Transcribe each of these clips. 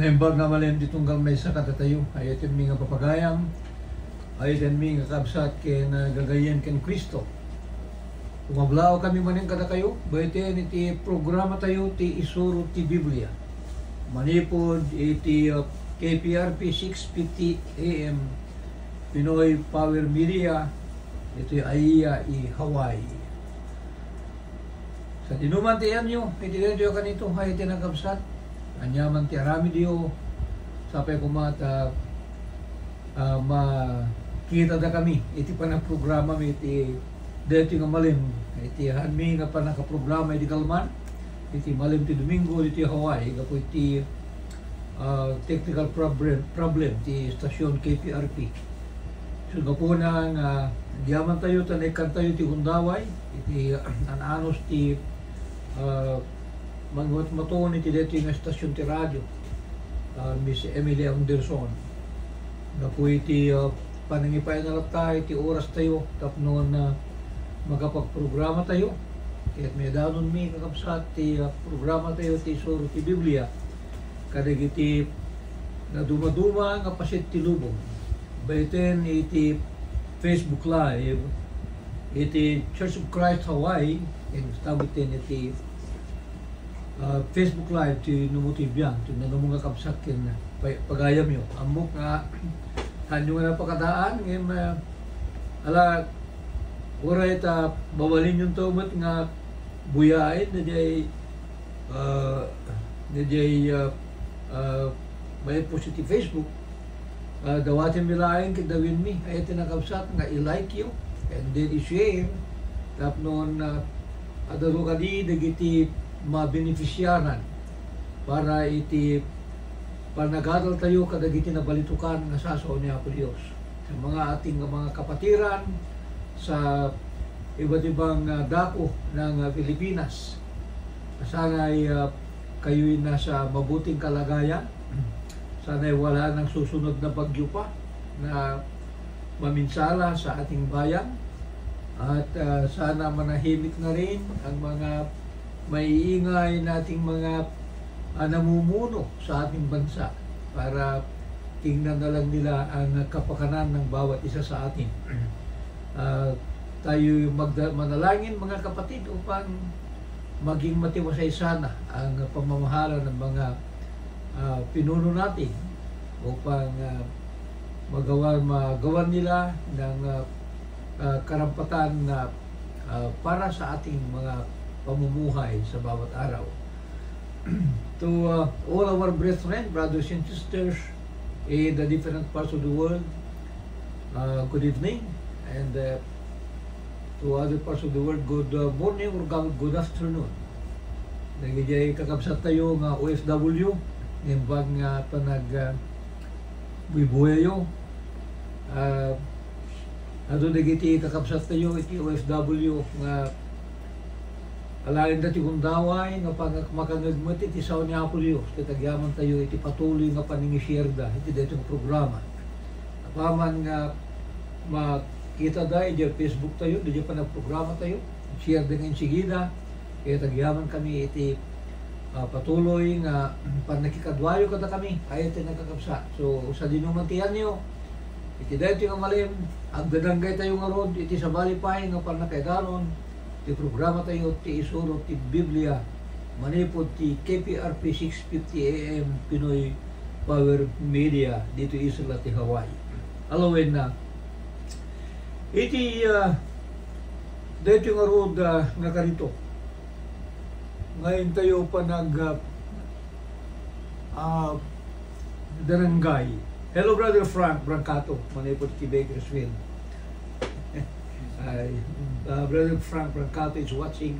Naimbag nga malim ditong gamay sa katatayo. Ayatin mi nga papagayam. Ayatin mi nga kabsat ken gagayen ken Kristo. Kumablaw kami maning kada kayo. Baiten iti programa tayo ti isuro ti Biblia. Manipod iti KPRP 650 AM Pinoy Power Media. Ito yung Aiya Hawaii. Sa dinuman ti anyo, iti dito kanito hay tinagabsat. Anyaman ti arami diyo. Sapay kumata makita da kami. Iti pa na programa mi iti dito nga malim. Iti hanmi nga pa nakaprograma iti Kalman. Iti malim ti Domingo iti Hawaii. Kapo iti technical problem ti stasyon KPRP. So kapo na nga diyaman tayo tanaykan tayo ti Hundaway. Iti ananos ti magmatuon iti dito yung estasyon ti radyo Miss Emily Anderson na po iti panangipay na lang tayo iti oras tayo tapno na magkapagprograma tayo kaya't may danon mi kakapsat ti programa tayo ti isuro ti Biblia kadag iti na dumaduma nga pasit ti lubong baiten iti Facebook Live iti Church of Christ Hawaii and tabitin iti Facebook Live ti numutibyan ti nanumong kapsat ken pagayam yo amok nga kanyo nga napakadaan ngem ala oray ta bawalin yung tumat nga buyain na jay may post ti Facebook dawatin milain kidawin mi ay tinakapsat nga i-like yo and then i-share tapnon adaro kadi dagiti mabenepisyaran para iti panagadal tayo kadagiti nabalitukan nga sasaw niya po Diyos sa mga ating mga kapatiran sa iba't ibang dako ng Pilipinas. Sana'y kayo'y nasa mabuting kalagayan. Sana'y wala nang susunod na bagyo pa na maminsala sa ating bayan. At sana manahimik na rin ang mga maiingay nating mga namumuno sa ating bansa para tingnan na lang nila ang kapakanan ng bawat isa sa atin. Tayo manalangin mga kapatid upang maging matiwasay sana ang pamamahala ng mga pinuno natin upang magawan nila ng karampatan na para sa ating mga pamumuhay sa bawat araw. To all our brethren, brothers and sisters in the different parts of the world, good evening, and to other parts of the world, good morning or good afternoon. Nagigay kakabsat tayo nga OFW, nimbag nga panag buibuyayo. Ato nagiti kakabsat tayo iti OFW nga alain dati Hundaway nga makangagmat iti saw ni Apo Diyos kitagyaman tayo iti patuloy nga paningisierda iti dito nga programa apaman nga makita dahi di Facebook tayo di pa nagprograma tayo share din ng sigida kaya tagyaman kami iti patuloy nga panakikadwayo kada kami ay iti nagkakapsa so sa dinumantian nyo iti dito nga malim agdadanggay tayo nga rod iti sa balipay nga panakaidaron ti programa tayo ti isuro ti Biblia manipod ti KPRP 650 AM Pinoy Power Media dito isla ti Hawaii. Alawin na iti dito nga road nga karito ngayon tayo pa nag darangay. Hello Brother Frank Brancato manipod ti Bakersfield. Brother Frank Brancato is watching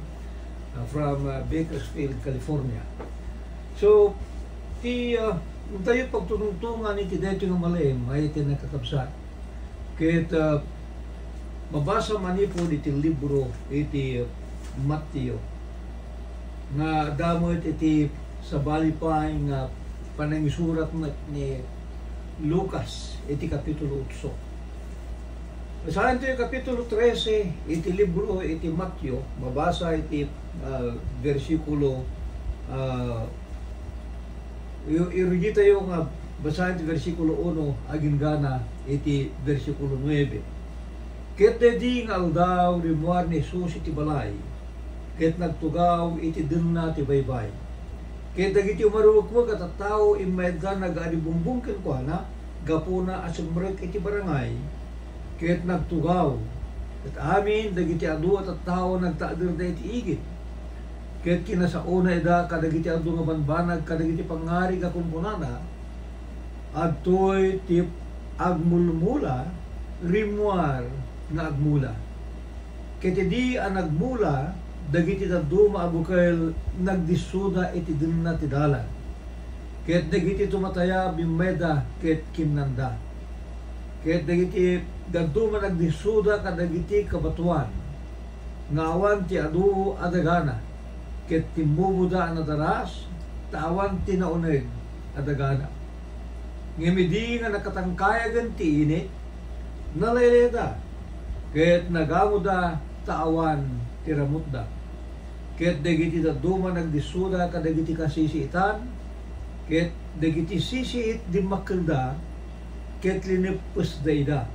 from Bakersfield, California. So, tayo pagtuntungan iti dito nga malim, ay iti nakakabsat. Kaya mabasa manipod iti libro iti Mateo nga damot iti sa balipay nga panangisurat ni Lucas iti kapitulo 8. Saan ito yung Kapitulo 13, iti libro, iti Mateo, mabasa iti versikulo Irugita yung basahin ti versikulo 1 aging gana iti versikulo 9. Ket dedi nga aldaw rimuar ni Jesus iti balay, ket nagtugaw iti dinna ti baybay. Ket dagiti umarukwa kat tao imayda nagaalibumbong ken kuana gapuna asumrek iti barangay, ket nagtugaw ket amin dagiti adu at tao nagtaadir da iti igit. Ket kinasauna ida kadagiti adu nga banbanag kadagiti pangari nga kumpunana adtoy ti agmulmula rimuar nga agmula. Ket di ang nagmula dagiti daduma abukel nagdisuda iti dinna ti dalan. Ket dagiti tumataya bimeda ket kimnanda. Ket dagiti daduma nagdisuda kadagiti kabatuan ngawan ti adu adagana. Ket timbubuda ang nadaras tawan ti nauneg adagana. Ngimidi nga nakatangkayagan ti init nalayleda. Ket nagamuda taawan ti ramutda. Ket dagiti daduma nagdisuda kadagiti kasisiitan, ket dagiti sisiit di makelda, ket linipus dayda.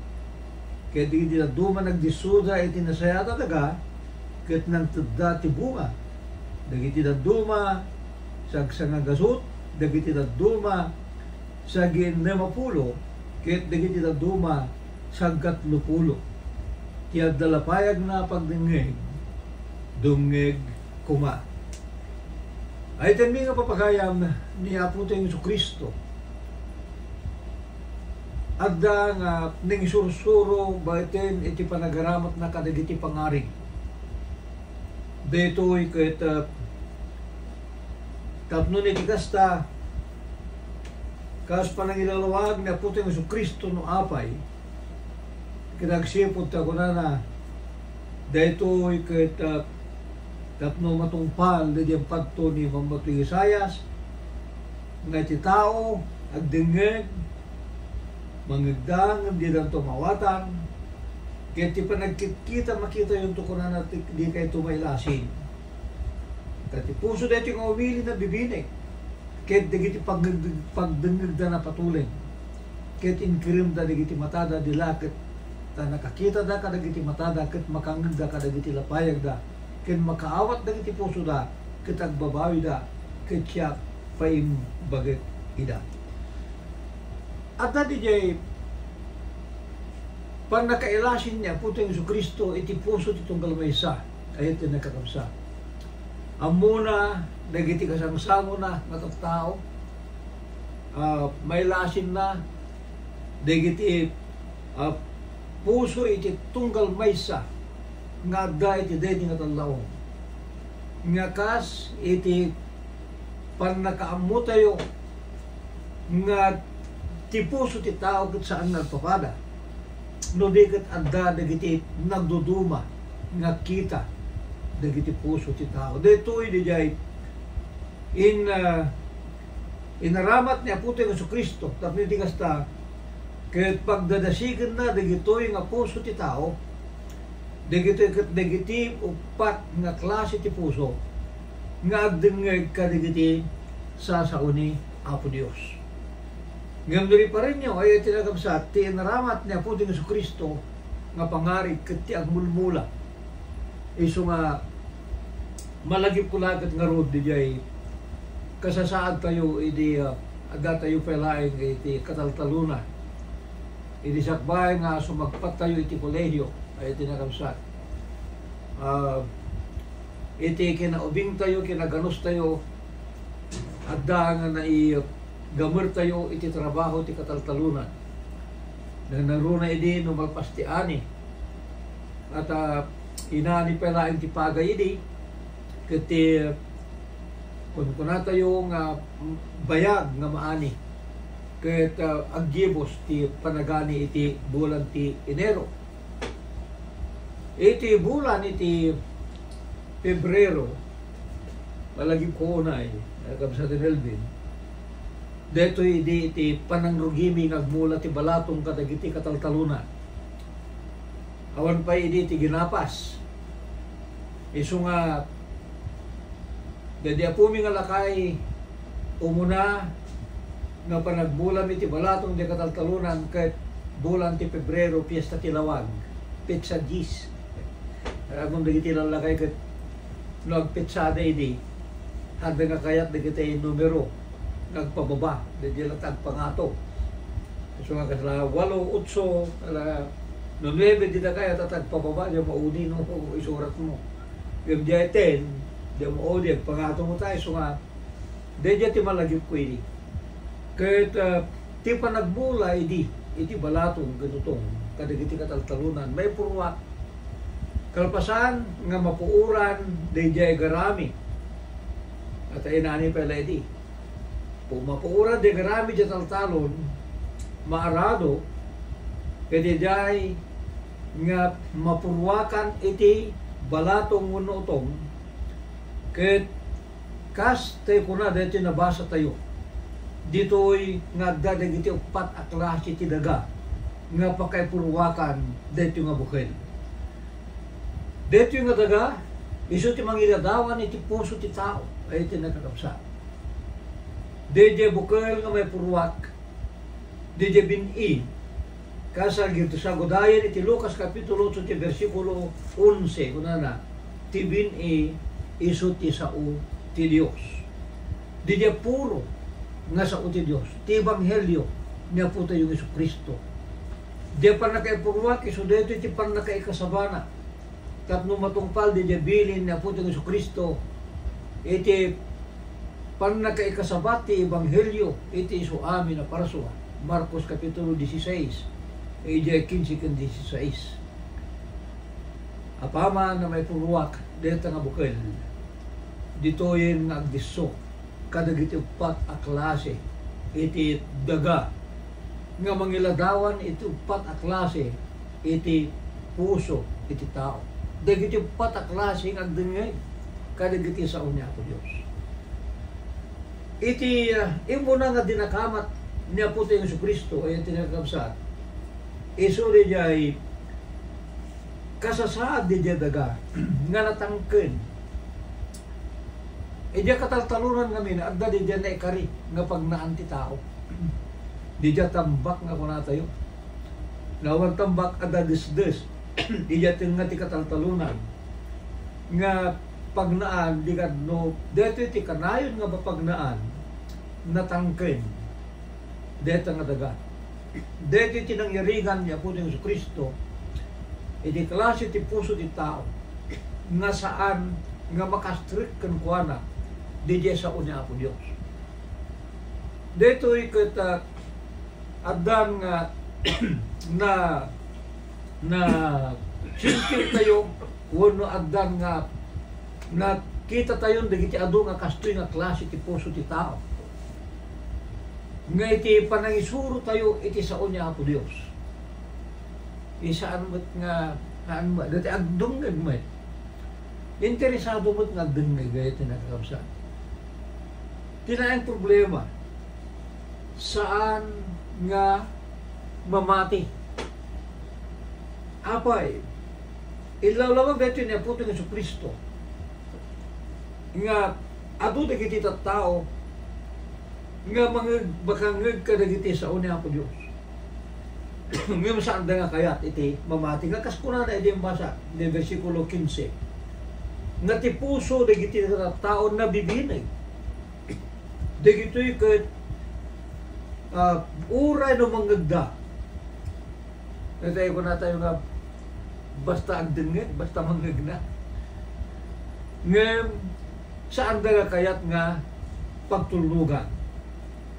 Ket dagiti daduma nagdisuda iti nasayata daga, ket nangtedda ti bunga. Dagiti daduma sagsangagasut, dagiti daduma sagin 50, ket dagiti daduma sagkatlupulo. Ti agdalapayag na pagdingeg dungeg kuma. Ay temi nga papagayam ni Apo tayong Jesucristo. Adda nga ning sursuro baiten iti panagaramat na kadagiti pangarig. Detoy ket tapno ni kasta kas panangilalawag ni Apo tayong Jesucristo no apay. Kinagsipod ta kunana daytoy ket tapno matungpal di ang padto ni Mambato Isayas nga ti tao agdengeg mangigdang di lang tumawatan ket ti panagkita makita yung tukunan natin di kay tumailasin ket ti puso dito nga umili na bibinig ket dagiti pagdengeg da na patulen ket inkrim da dagiti matada dilakit ta nakakita da kadagiti matada ket makangeg da kadagiti lapayag da ken makaawat dagiti puso da ket agbabawi da ket siya paim baget ida. At di jay pan nakailasin niya po tayong Jesucristo iti puso ti tunggal maysa ayat ti nakakamsa. Amuna dagiti kasangsango na nga tao may lasin na dagiti puso iti tunggal maysa nga da iti dedi nga talawong nga kas iti panakaamu tayo nga ti puso ti tao ket saan nagpapada no di ket adda dagiti nagduduma nga kita dagiti puso ti tao detoy di jay inaramat ni Apo tayong Jesucristo tapno ti kasta ket pagdadasigen na dagitoy nga puso ti tao dagiti upat nga klase ti puso nga agdengeg kadagiti sasauni Apo Dios. Ngem diri pa rin nyo ay tinagabsat ti inaramat ni Apo tayong Jesucristo nga pangarig ket ti agmulmula iso nga malagip kulagat nga rod di jay kasasaad tayo idi aga tayo pelaeng iti kataltaluna idi sakbay nga sumagpat tayo iti kolehiyo ay tinagabsat iti kinaubing tayo kinaganos tayo adda nga naigamur tayo iti trabaho ti kataltalunan na naruna idi no malpas ti ani at inani pala ti pagay idi kiti kung kuna tayo nga bayag nga maani ket aggibos ti panagani iti bulan ti Enero. Iti bulan iti Pebrero malagi ko na kabsa ti Melvin deto iti panangrugimi nagmula ti balatong kadagiti kataltalunan awan pa idi ti ginapas iso nga dadi apumi nga lakay umuna nga panagbulan iti balatong di kataltalunan kahit bulan ti Pebrero, Fiesta ti Lawag, Petsa Gis. Agong dagiti lalakay kat nagpetsada idi, handa nga kayat dagiti numero, nagpababa, dagiti latag pangato. So nga kasala, 8, 8, 9, di na kaya tatag pababa, di maudi no isurat mo. Yung di 10, di maudi, pangato mo tayo. So nga, di ti malagip ko ini. Kahit ti panagbula iti balatong ganutong, kadagiti kataltalunan, may purwak. Kalpasan nga mapuuran, di garami. At ay nani pala iti. Kung mapuuran, di garami di taltalon, maarado, kaya di nga mapurwakan iti balatong unotong ket kas tayo kuna dito nabasa tayo dito'y nga dadag iti upat a klase ti daga nga pakaypurwakan dito nga bukid dito nga daga iso ti mangiladawan iti puso ti tao ay iti nakakapsa dito bukid nga may purwak dito bin-i kasal gito sa godayan iti Lucas Kapitulo 8 ti versikulo 11 kunana ti bin-i isu ti sao ti Dios. Di dia puro nga sao ti Dios. Ti ebanghelyo niya po tayo yung Jesucristo. Di pa nakaipurwak isu dito iti pan nakaikasabana. Tapno matungpal di dia bilin niya po tayo yung Jesucristo. Iti pan nakaikasabat ti ebanghelyo iti isu amin na parasuwa. Marcos Kapitulo 16 Ija 15-16. Apaman na may purwak dito nga bukil. Dito yung nagdiso. Kadagiti upat a klase. Iti daga. Nga mangiladawan iti upat a klase. Iti puso. Iti tao. Dagiti upat a klase ng agdingay. Kadagiti sa unya ko Diyos. Iti imo na nga dinakamat niya po tayo Jesucristo ay tinagkamsat. Iso di jay kasasaad di jay daga nga natangken. E di kataltalunan kami na agda di jay na ikari nga pagnaan ti tao. Di jay tambak nga kuna tayo. Nawag tambak ada desdes. Di jay nga ti kataltalunan nga pagnaan di ka no deto ti kanayon nga pagnaan natangken. Deto nga daga. Dito tinangyarigan niya po ng Jesucristo, iti klase ti puso ti tao, nga saan nga makastrik kan kuana, di diya sa unya po Diyos. Dito ikita adan nga na sintil tayo, wano adan nga nakita tayo dagiti adu nga kastoy nga klase ti puso ti tao. Nga iti panangisuro tayo iti sa unya po Diyos. Isaan mo't nga ano ba? Dati agdungag mo't. Interesado mo't nga agdungag gaya tinakakabsa. Tinayang problema. Saan nga mamati? Apay, ilawlawag dito niya po ito ng Jesucristo. Nga ado na kiti tao nga mga bakangag kadagiti sa unya po Diyos. Ngayon saan nga kayat iti mamati nga kaskuna na iti basa ni versikulo 15 nga ti puso dagiti tao na bibinay dagito'y kat uray no mangagda natayo ko na tayo nga basta agdengit basta mangagna ngayon saan nga kayat nga pagtulugan.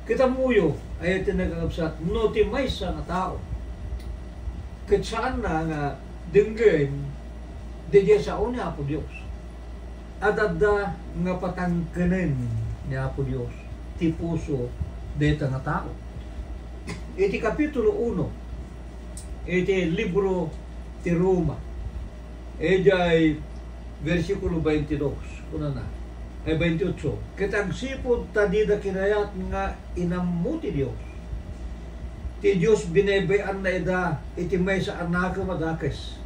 Kita muyo ay tinagagabsat no ti maysa nga tao. Ket saan na nga dinggen di sa una po Dios. Adada nga patangkenen niya po Dios ti puso deta nga tao. Iti kapitulo 1 iti libro ti Roma. Ejay versikulo 22 kuna na. Ay 28. Kitagsipod tadida kinayat nga inamuti Dios. Ti Dios binebayan na ida iti may sa anaka madakes.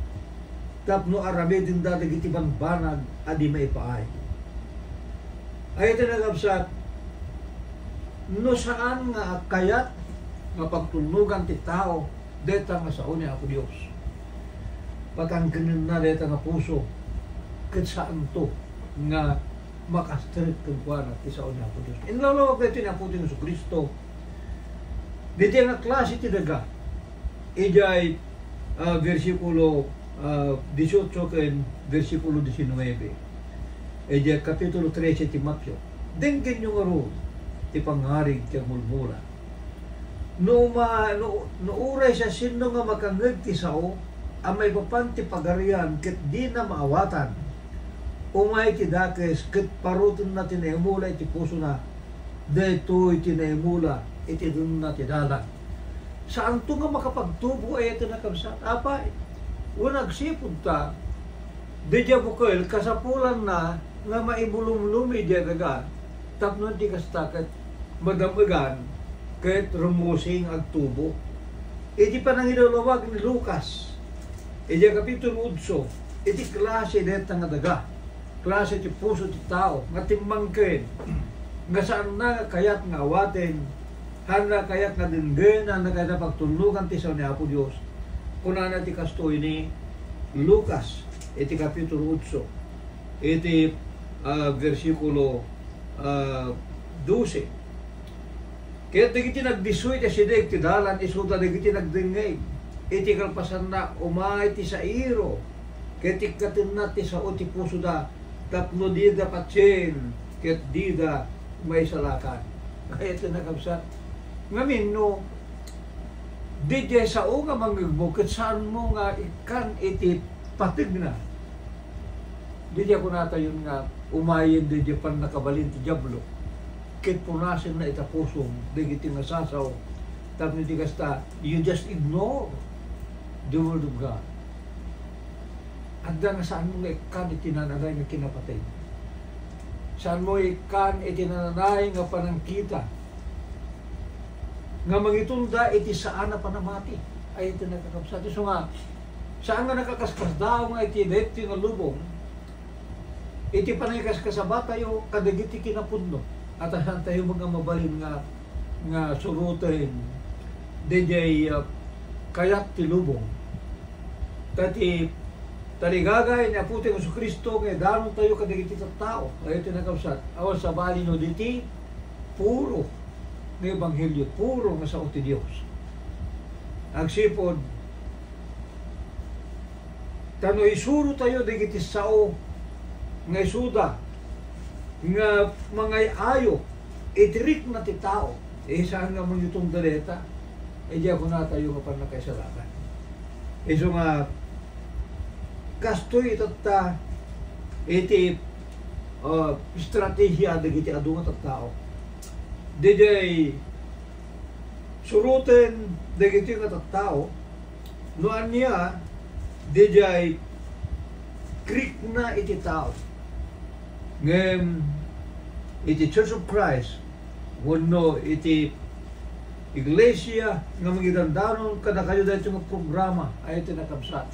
Tapno arami din dadag iti banbanag adi may paay. Ay tinagabsat no saan nga kayat nga pagtulugan ti tao deta nga sao ni Apo Dios. Patangkanin na deta nga puso ket saan to nga makastrict kung kuha na ti sao ni Apo Dios. Inlalawag dito ni Apo Dios Kristo. Dito nga klase ti daga. Ijay versikulo 18 ken versikulo 19. Ijay kapitulo 13 ti Mateo. Denggen nyo nga ro ti pangarig ti mulmula. No uray sa sino nga makangeg ti sao, ang may papanti pagarian ket di na maawatan. Umay ti dakes ket paruton na tinaimula iti puso na. Detoy tinaimula iti dun na ti dalan. Saan to nga makapagtubo ay ito nakabsat? Apay, unag sipod ta, di dya bukil, kasapulan na nga maibulong-lumi dya daga, tapnon di kastakat madamagan kahit rumusing ang tubo. Iti pa nang inulawag ni Lucas, iti kapitulo 8, iti klase deta nga daga, klase ti puso ti tao, nga timmangkin, nga saan na kayat nga awaten, handa kayat nga dinggen, handa kayat na pagtulugan ti sao ni Apo Dios. Kuna na ti kastoy ni Lucas, iti kapitulo 8, iti versikulo 12. Kaya digiti nagdisoy ti sideg ti dalan, isuda digiti nagdingay. Iti kalpasan na umay ti sa iro. Kaya ti katin na ti sao ti puso da, tapno di da patsin, kaya di da may salakan. Kaya ito nakabsat. Ngamin no, di di sao nga mangigbukit, saan mo nga ikan iti patig na. Di di ako natayon nga, umayin di di pan nakabalin ti Diablo. Kit punasin na itapusong, digiti nga sasaw, tapos di kasta, you just ignore the word of God. At nga saan mo nga ikan itinananay nga kinapatay? Saan mo ikan itinananay nga panangkita? Nga mangitunda iti saan na panamati? Ay iti nakakapsati. So nga, saan nga nakakaskas daw nga iti deti nga lubong, iti panaykaskasaba tayo kadagiti kinapudno. At asan tayo mga mabalin nga surutin DJ kayat ti lubong. Tati taligagay na puti ng Kristo nga danon tayo kadagiti tao. Ay tinakapsat. Awas sa bali no diti puro ng Ebanghelyo, puro nga sao ti Dios. Ang sipod tano isuro tayo dagiti sao nga isuda nga mga ayo itirik na ti tao saan nga mong itong daleta diya ko na tayo nga panakaisalakan. So nga kastoy itata iti estratehiya dagiti adungat at tao dijay suruten dagiti nga tao noan niya dijay krik na iti tao ngem iti Church of Christ wano iti iglesia nga magidandanon kada kayo dahil nga programa ay iti nakabsat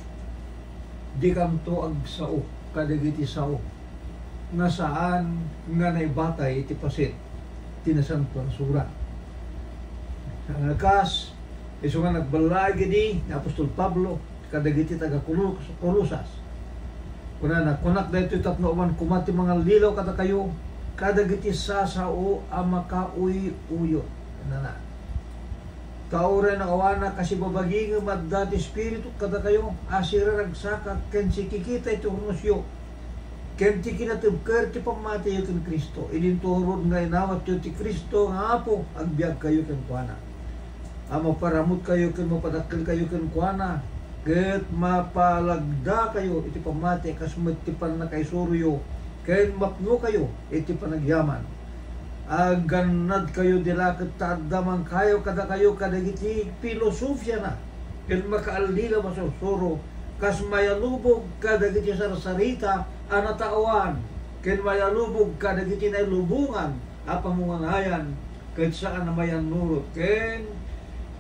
di kamto ag sao kadagiti sao nga saan nga naibatay iti pasit tinasanto ang sura ang akas iso nga nagbalagi ni Apostol Pablo kadagiti taga Colosas kuna na kunak dahito tapno man kumati mga lilaw kada kayo kadagiti sasao ang makauy-uyo na kauren ang awana kasi babaging madati espiritu kada kayo asira nagsaka ken si kikita ito rusyo ken ti kinatubker ti pamati ken Kristo ininturod nga inawat yu ti Kristo nga apo agbiag kayo ken kuana amo paramut kayo ken mapadakkel kayo ken kuana ket mapalagda kayo iti pamati kas matipan na kay suryo ken mapno kayo iti panagyaman aganad kayo dila ket taaddaman kayo kada kadagiti filosofya na ken makaalila masusuro kas mayalubog kadagiti sarsarita anatawan ken mayalubog kadagiti nailubungan apamungangayan ket saan na mayan nurot ken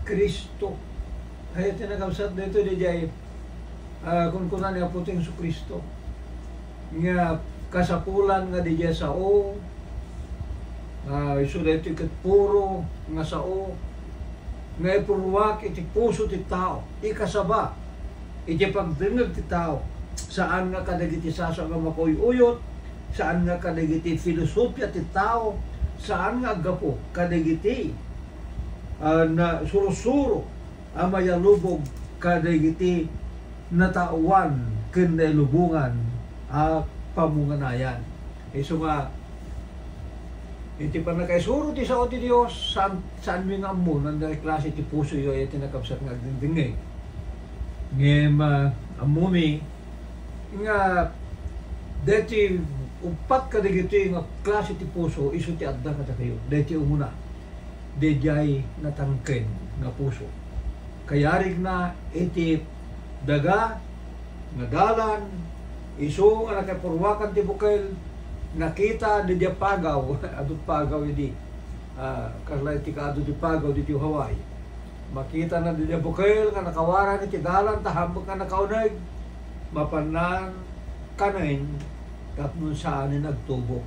Kristo. Ay tinagabsat dito dijay kung kunan ni Aputing su Kristo nga kasapulan nga dijay sao Isu da iti ket puro nga sao nga ipurwak iti puso ti tao, ikasaba iti pagdengeg ti tao, saan nga kadagiti saso nga makoy-uyot, saan nga kadagiti filosofya ti tao, saan nga agapo kadagiti na surusuro ang mayalubog kadagiti natauan ken nailubungan a pamunganayan. Isu nga iti pa nakaisuro ti sao ti Dios saan mi nga ammo nan klase ti puso yo iti nakabsat nga agdingdingay. Ngem ammo mi nga deti upat kadagiti nga klase ti puso isu ti adda kada kayo. Deti umuna dejay natangken nga puso. Kayarig na iti daga nga dalan isu nga nakapurwakan ti bukel nakita di dia pagaw adut pagaw idi karla iti kaadto ti pagaw diti Hawaii, makita na di dia bukel nga nakawaran iti dalan tahambak nga nakauneg mapanan kanain tapno saan ni nagtubo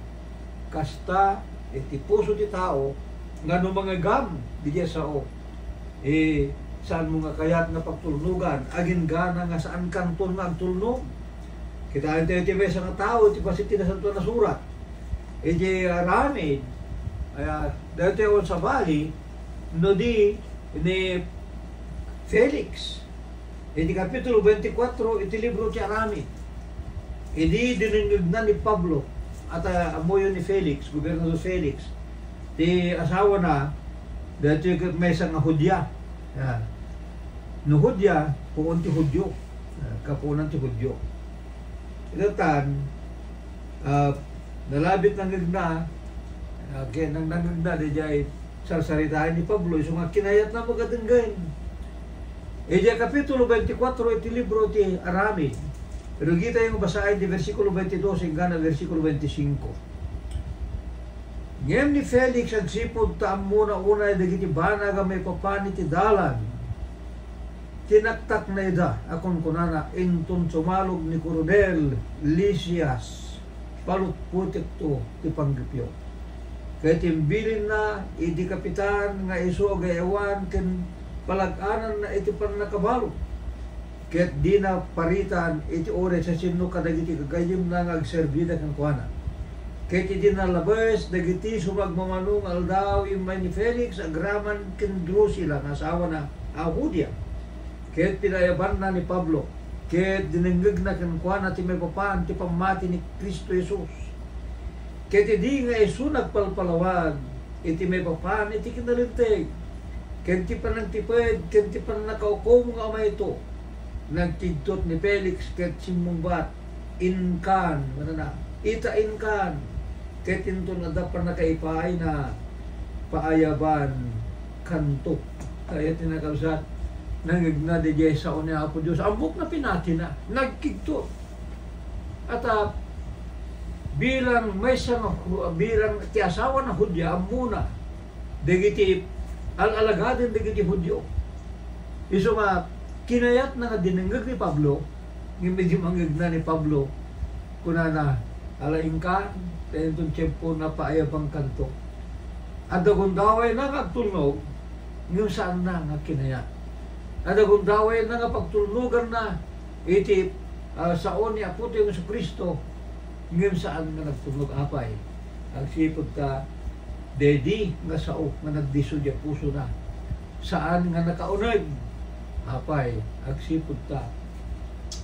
kasta iti puso ti tao nga no mga gam di dia sao saan mo nga kayat nga pagtulnugan agin gana nga saan kanton nga agtulnog. Kita iti mesa nga tao, iti pasiti na santo na surat. Iti aramid, dati on sa bali, no di, ni Felix. Iti kapitulo 24, iti libro ti aramid. Iti diningig na ni Pablo, at amoyo ni Felix, gobernador Felix. Ti asawa na, dati mesa nga Hudya. No Hudya, puon ti Hudyo. Kapunan ti Hudyo. Ilatan, nalabit ng gagna, kaya nang nangagna, di jay sarsaritahin ni Pablo, iso nga kinayat na magadenggan. Ija kapitulo 24, iti libro ti Aramid. Pero kita yung basahin di versikulo 22 hingga na versikulo 25. Ngem ni Felix agsipod taam muna una dagiti bana nga may papani ti dalan. Tinaktak na ida akong kunana intun sumalog ni Coronel Lysias palut putik to ti panggipyo. Kaya timbilin na iti kapitan nga iso gayawan ken palag-anan na iti pan nakabalo. Kaya di na paritan iti ore sa sino kadagiti kagayim na agserbida kang kuana. Kaya di na labes dagiti sumagmamanong aldaw imay ni Felix agraman ken Drusila nga asawa na Ahudia. Kahit pinayaban na ni Pablo, kahit dinenggag na kankwana ti may papaan, ti pamati ni Kristo Jesus. Kahit di nga iso nagpalpalawag, iti may papaan, iti kinalintig. Kahit ti panagtipid, kahit ti panakaukom nga ama ito. Nagtigtot ni Felix, kahit simumbat, inkan, ita inkan. Kahit ito na dapat nakaipay na paayaban, kanto. Kaya tinakabsat, nangigna di jay sa unya Apo Diyos, ambok na pinati na, nagkigto. At bilang may sama, bilang ti asawa na Hudya, amuna, digiti, alalagadin digiti Hudyo. Iso nga, kinayat na nga dinenggag ni Pablo, ng medyo mangigna ni Pablo, kuna na, alaing ka, tayo itong tiyempo na paayabang kanto. At dagundaway na agtulnog, ngayon saan na nga kinayat. At agundaway na nga pagtulnugan na iti saon ni Apo ti Jesu Kristo ngayon saan nga nagtulnog apay ang sipod ta dedi nga sao nga nagdiso di puso na saan nga nakaunag apay ang sipod ta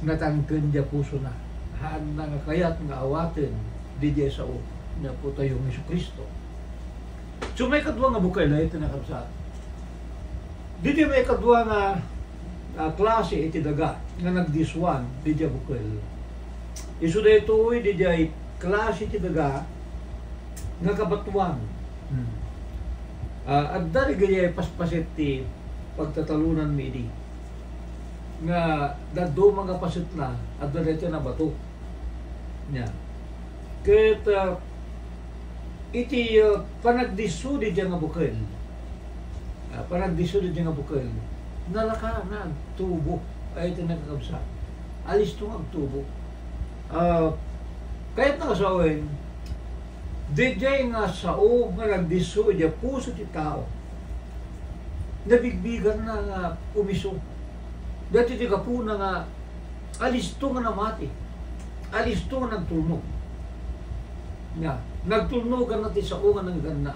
natangken di puso na haan na nga kayat nga awaten di di sao na po tayong Jesu Kristo. So may kadwa nga bukay na ito nakabsat. Dito may kadwa nga klase iti daga nga nagdiswan di dya bukel. Isu da ito di dya klase iti daga nga kabatuan. At dari gaya paspasit ti pagtatalunan mi di nga dado mga pasit na at dari ito na bato nya. Ket iti panagdisu di dya nga bukel. Panagdisu di dya nga bukel. Nalaka na tubo ay ito nagkakabsa. Alis ito magtubo. Kahit nakasawin, DJ nga sao nga nagdiso iya puso ti tao. Nabigbigan na nga umiso. Dati ti kapuna nga alisto nga namati. Alisto nga nagtulnog. Nga, nagtulnogan na ti sao nga nagganna.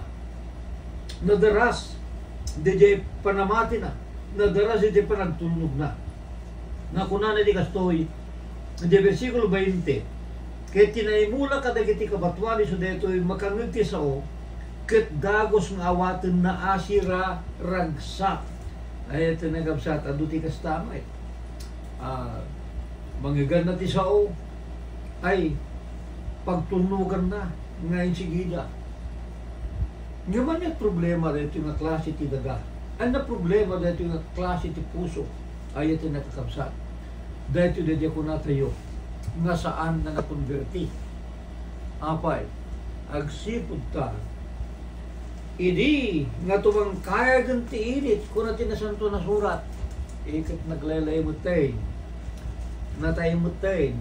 Nadaras, DJ panamati na. Nadaras DJ panagtulnog na. Nakuna na di kastoy, di versikulo 20, kaya tinaimula ka dagiti kabatuan so deto'y makangagti sao, ket dagos nga awaten na asira ragsak. Ay ito nagabsat, adu ti kastamay. Mangyagan na ti sao, ay pagtunugan na, ngayon sigida. Ngaman yung problema dito yung klase ti daga. Ano problema dito yung klase ti puso, ay ito nakakabsat. Dito dito ko na tayo, nga saan na nakonverti. Apay, agsipod ta. Idi, nga tumang kaya ganti init, kung natin na santo na surat, ikat naglalay mo tayo, natay mo tayo.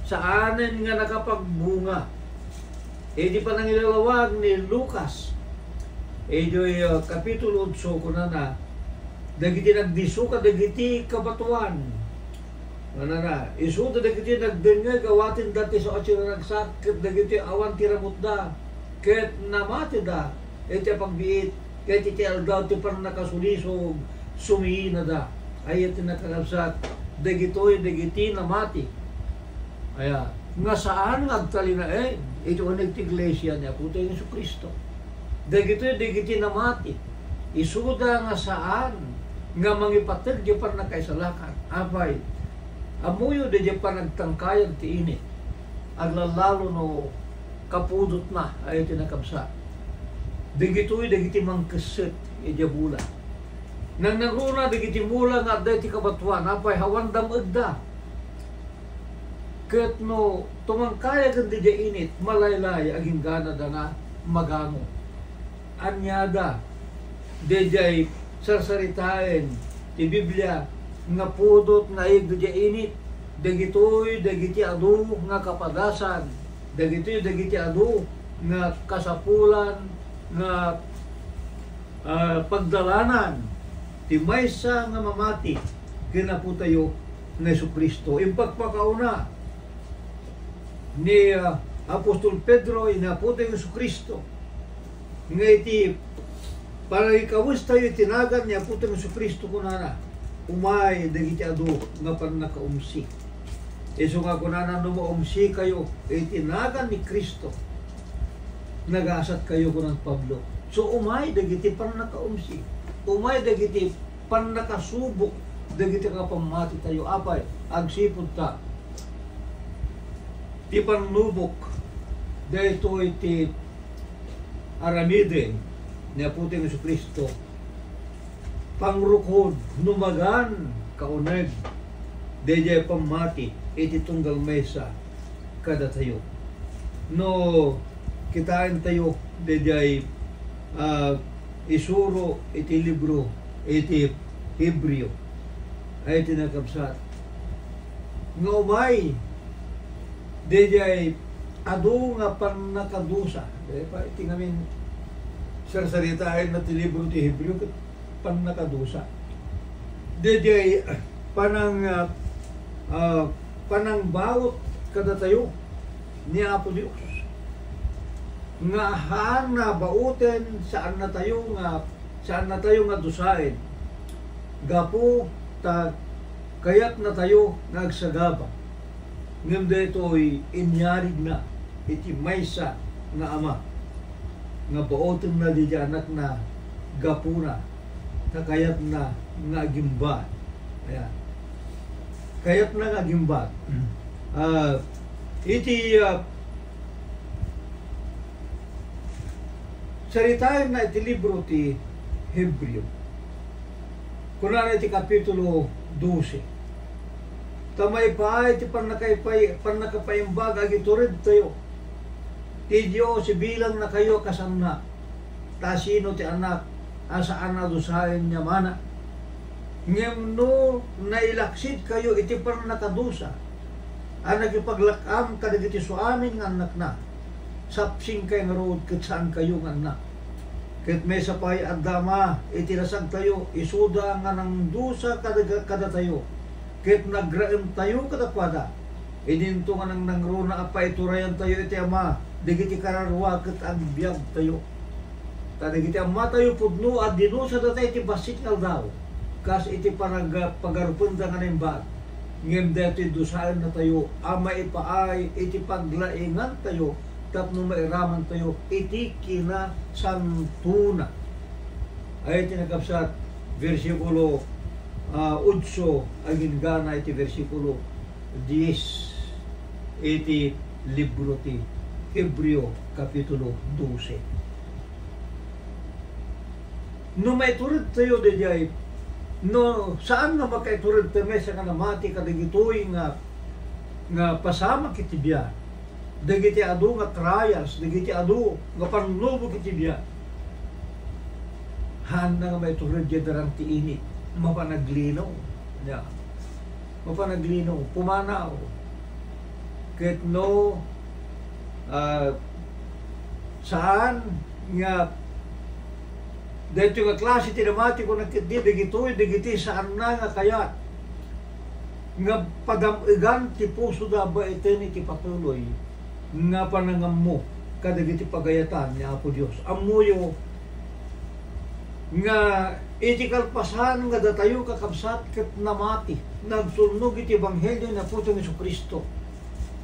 Saanan nga nakapagbunga. Di pa nang ilalawag ni Lucas. Yung kapitulo 8 ko na, dagiti nagdiso ka, dagiti kabatuan. Isuda dagiti nagdengeg, awatin dati sa atsira nagsakit, dagiti awan tiramot da, ket namati da, iti pagbiit, ket iti aldaw, ti parang nakasulisog, sumihi na da. Ay iti nakalabsat, dagiti namati. Aya, nga saan nagtalina ito ang nagtiglesia niya, puto yung Kristo. Dagiti namati. Isuda nga saan, nga mangipatid, di parang nakaisalakan. Abay, amuyo de di pa nagtangkayag ti init. Aglalalo no kapudot na ay tinakabsa. Digito'y dagiti mangkeset ijabula. Nang nagruna dagiti mula nga dati kabatuan, apay hawandam agda. Ket no tumangkayag di di init, malaylay aging gana da nga magano. Anyada, de di sarsaritain ti Biblia, nga pudot nga igdo init, dagiti adu nga kapadasan, dagiti adu nga kasapulan, nga pagdalanan, ti maysa nga mamati, kinaputayo ng Jesucristo. Impagpakauna ni Apostol Pedro, inaputayo ng Jesucristo, nga iti para ikawis tayo tinagan niya putang Jesucristo kunana. Umay dagiti adu nga pan nakaumsi. Iso nga kunana no maumsi kayo, tinagan ni Kristo. Nagasat kayo kunan Pablo. So umay dagiti pan nakaumsi. Umay dagiti pan nakasubok, dagiti ka pamati tayo. Apay agsipod ta. Ti panubok dayto iti aramide ni Aputing Jesucristo. Pangrukod, numagan, kaunag, dayjay pamati, iti tunggal mesa, kada tayo. No, kitain tayo, dayjay isuro, iti libro, iti Hebreo, ay tinakabsat. Nga umay, dayjay adu nga pan nakadusa. Dayjay pa, iti ngamin, sarsaritain na ti libro ti Hebreo, pan nakadusa. Dayjay panang bawat kada tayo ni Apo Dios. Nga haan na bauten saan na tayo nga dusain. Gapo ta kayat na tayo nagsagaba. Ngem daytoy inyarig na iti maysa nga ama. Nga bauten na di anak na gapuna. Kayat na nga gimba. Ayan. Kayat na nga gimba. Iti saritain na iti libro ti Hebreo. Kunana iti kapitulo 12. Tamay pa iti panakapaimbag agiturid tayo. Ti Diyos bilang na kayo kasanna. Tasino ti anak asaan na dusahin niya mana. Ngem no nailaksid kayo iti parang nakadusa. Ang nagipaglakam kadagiti suamin nga anak na. sapsing kay nga road ket saan kayo nga na. Ket may sapay adama itinasag tayo isuda nga nang dusa kada tayo. Ket nagraem tayo kadakwada. Idinto nga nang nangruna apay turayan tayo iti ama. Digiti kararwa ket agbyag tayo. Digiti ama tayo pudno at dinusa datay iti basit nga daw. Kas iti pagarupunda nga nimbag. Ngem dati dusahan na tayo, ama ipaay, iti paglaingan tayo, tapno mairaman tayo, iti kinasantuna. Ay tinagapsat, versikulo 8, agin gana iti versikulo 10, iti libro ti Hebreo, kapitulo 12. No may turid tayo di no, saan nga makaiturid teme sa kanamati kadigitoy nga pasama kitibya. Dagiti adu nga trials, dagiti adu nga panlubo kitibya. Handa nga may turid darang tiinit, mapanaglinaw. Yeah. Mapanaglinaw, pumanaw. Ket no saan nga dito nga klase tinamati ko nagkiti, digiti saan na nga kayat. Nga padamigan ti puso da ba iti ti patuloy. Nga panangam mo, kadagiti pagayatan ni Apo Diyos. Amuyo, nga iti kalpasan nga datayo kakabsat ket namati. Nagsulnog iti Ebanghelyo na Putong Jesucristo.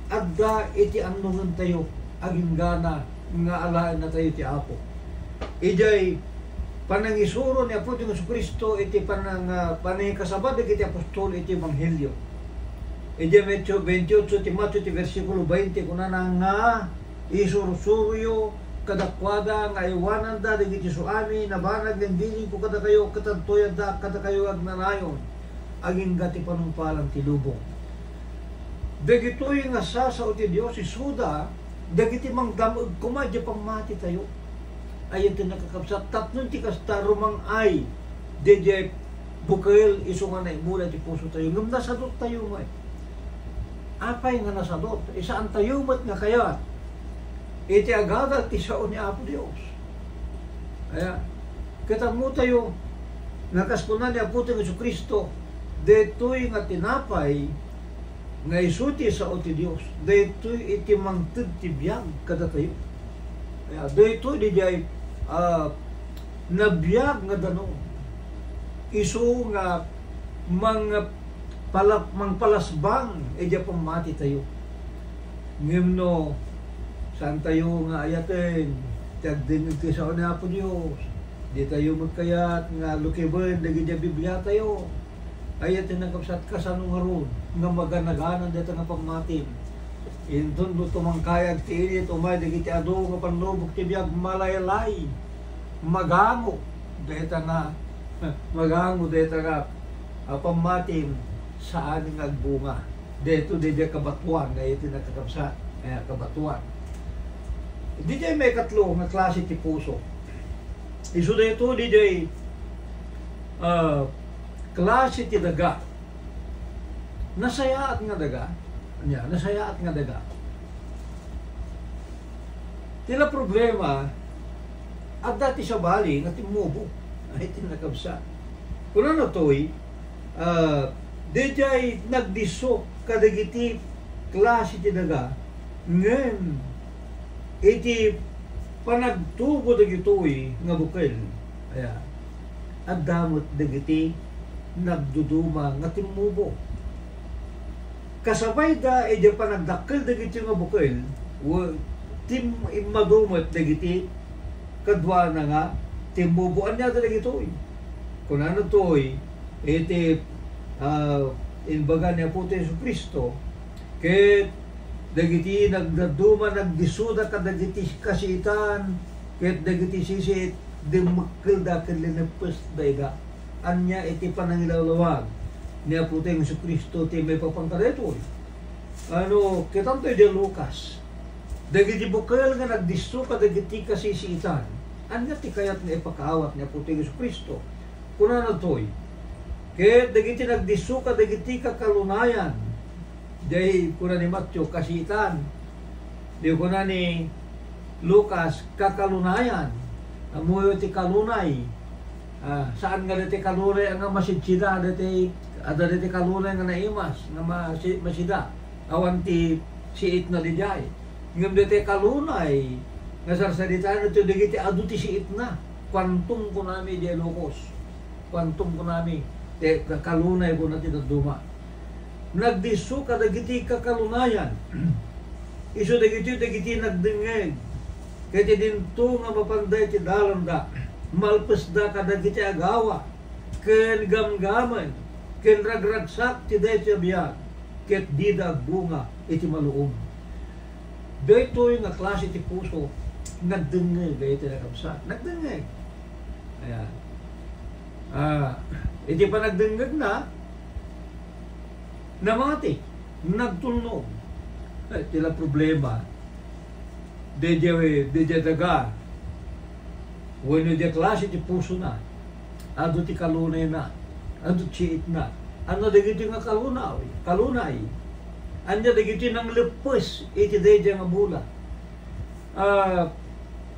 Adda iti annungan tayo, aging gana nga alain na tayo ti Apo. Ijay, panangisuro ni Apo Diyos Kristo iti panangkasabad iti apostol iti Ebanghelyo. Iti 28 ti Mateo ti versikulo 20 kuna nga isursuryo kadakwada nga iwanan da digiti suami nabanag ng diling ko kada kayo katantoyan da kada kayo agnanayon aging gati panumpalang ti lubong. Dagitoy nga sasao ti Dios isuda dagiti mangdamag kumadya pamati tayo. Ayan ito nakakapsat. Tatlong ti kasta rumang ay DJ bukil iso nga na imula ti puso tayo. Ngam nasadot tayo nga eh. Apay nga nasadot. Isaan tayo mat nga kaya. Iti agada ti sao ni Apo Dios. Kaya katamo tayo nakaspunan ni Apo Diyos Kristo. Deto'y nga tinapay nga isuti sao ti Dios. Deto'y iti mangtid ti biyag kada tayo. Kaya deto'y di jay nabiyag nga dano iso nga mangpalasbang edya pamati tayo ngimno saan tayo nga ayaten tagdinig ti sao ni Apo Dios di tayo magkayat nga lukiban nagidya Biblia tayo ayaten nagkapsat kasano nga ron nga maganaganan dito nga pamatin intun do tumangkayag ti init umay digiti adu nga panlubog ti biag malaylay magango deta nga pamatin sa aning agbunga deto di kabatuan nga iti nakakapsa kabatuan di jay may katlo nga klase ti puso iso deto di jay klase ti daga nasayaat nga daga nasayaat nga daga. Tila problema at dati sa bali nga timubo ay tinakabsa. Kuna na to'y dejay nagdiso kadagiti klase ti daga ngem iti panagtubo dagitoy nga bukil. At damot dagiti nagduduma nga timubo. Kasabay da edi panagdakkel dagiti nga bukil tim imadumot dagiti kadwa na nga timubuan niya dagitoy kun ano toy iti inbaga niya po Jesu Kristo ket dagiti nagdaduma nagdisuda kadagiti kasitan ket dagiti sisit dimekkel da kelinepes dayga anya iti panangilawlawag niya po tayong Jesu-Kristo ti may papangkaretoy. Kitantoy di Lucas. Dagiti bukal nga nagdisto ka dagiti kasisiitan. Anya ti kayat nga ipakaawat niya po tayong Jesu-Kristo. Kuna na to'y. Kaya dagiti nagdisto ka dagiti kakalunayan. Dahil kuna ni Matthew kasiitan. Di kuna ni Lucas, kakalunayan. Amuyo ti kalunay. Saan nga diti kalunay ang masidsida, diti kalunay nga naimas, nga masida. Awan ti siit na dijay. Ngam diti kalunay, nga sarsalitaan ito, digiti adu ti siit na. Kwantum ko nami di Lucas. Kwantum ko nami. Kalunay ko na tinaduma. Nagdiso ka dagiti kakalunayan. Iso dagiti nagdingeg. Kaya dinto nga mapanday ti dalanda. Malpesda ka dagiti agawa. Ken gamgaman. Ken ragragsak ti day ti abiyag. Ket dida bunga iti maluom. Daytoy nga klase ti puso nagdingeg dayto na kapsat. Nagdingeg. Ayan. Iti pa nagdingeg na namati, nagtulnog. Tila problema. Deja daga. When yung klase ti puso na, ado ti kalunay na, ado ti na. Ano dagiti nga kalunay. Anya dagiti nang lepes, iti deja nga bula.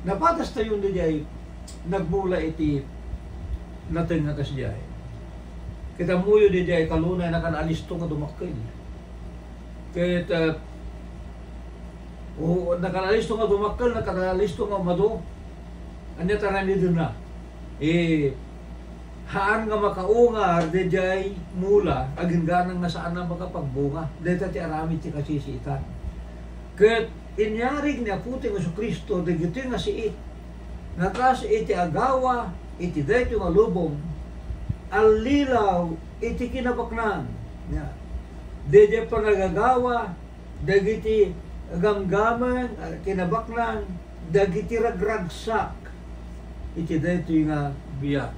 Napatas tayo deja nagbula iti natin nga kasjay. Kita muyo deja kalunay na kanalisto nga dumakil. Kaya nakanalisto nga dumakil, nakanalisto nga mado. Anya tarani doon na. Haan nga makaungar, dejay mula, aging ganang nga saan na makapagbunga. Deta ti arami ti kasisitan. Kaya inyarig niya puti nga sa Kristo, dagiti nga siit. Nakas iti agawa, iti dayto nga lubong, alilaw, iti kinabaknan. Dejay pa nagagawa, dagiti gamgaman, kinabaknan, dagiti ragragsak, iti dayto nga biyak.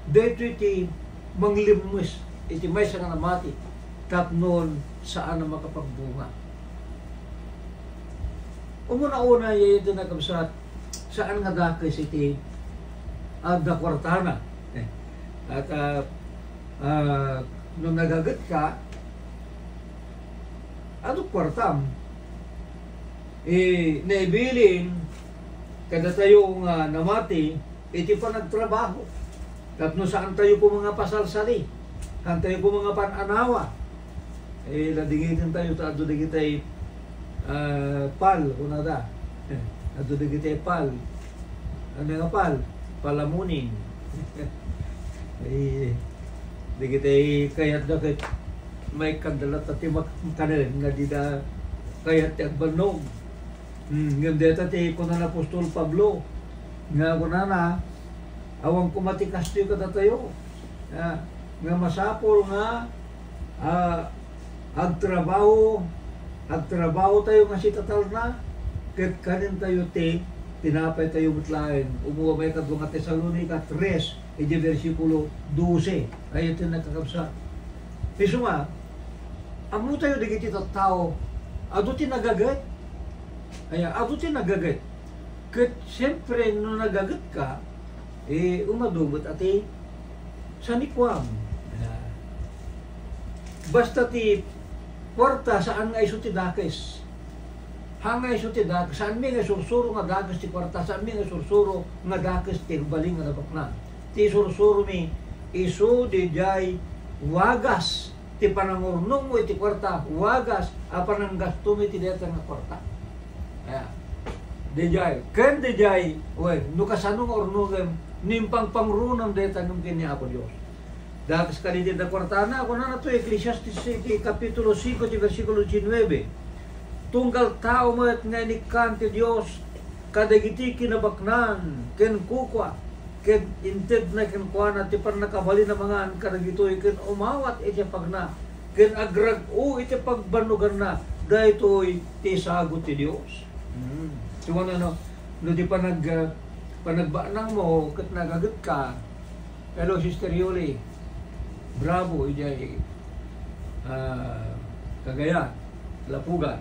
Dito iti manglimus, iti may sa nga namati, tapnon saan na makapagbunga. Umuna-una, ito na kabsat, saan nga dakis iti da kwartana. At nung nagagat ka, ano kwartam? Naibilin, kada tayo nga namati, iti pa nagtrabaho. Tapno saan tayo po mga pasalsali, saan tayo po mga pananawa. Ladingitin tayo, ado na kita'y pal, kunada. Ado na kita'y pal. Ano nga pal? Palamunin. Di kita'y kayat na kahit may kandalat at makanin nga di na kayat at banog. Ngayon dito tayo kunan na Apostol Pablo. Nga kunan na, awang kumatikas tayo katatayo. Nga masapol nga agtrabaho tayo nga si tatal na ket kanin tayo tinapay tayo butlain. Umuwa may kadwa nga Tesalonica 3 iti versikulo 12 ay ito nakakabsa. Iso nga amo tayo digiti tao adu ti nagagat. Adu ti nagagat. Ket siyempre no nagagat ka umadubot ati sanikwam. Basta ti porta saan nga iso ti dakes. Hangay iso ti dakes. Saan mi nga sursuro nga dakes ti porta. Saan mi nga sursuro nga dakes ti baling nga nabakna. Ti sursuro mi iso di jay wagas ti panangurnong mo iti porta. Wagas apan ang gasto mi ti deta nga porta. Di jay. Ken di jay. No kasano nga urnogem nimpang pangrunang deta nung kanya ako Diyos. Dahil sa kanilin na kwartana, ako na ito, Ecclesiastes Kapitulo 5, versikulo 19. Tunggal tao mo at ngainikan ti Diyos, kadagiti kinabaknan, ken kukwa, ken inted na ken kuana, ti pan nakabali na mga kadagitoy, ken umawat iti pagna, ken agrag-o iti pagbanugan na, dahil ito'y ti sagot ti Diyos. So ano, no di pa panagbaanang mo, kat nagagat ka, hello Sister Yuli, bravo, ijay, Cagayan, Lapugan.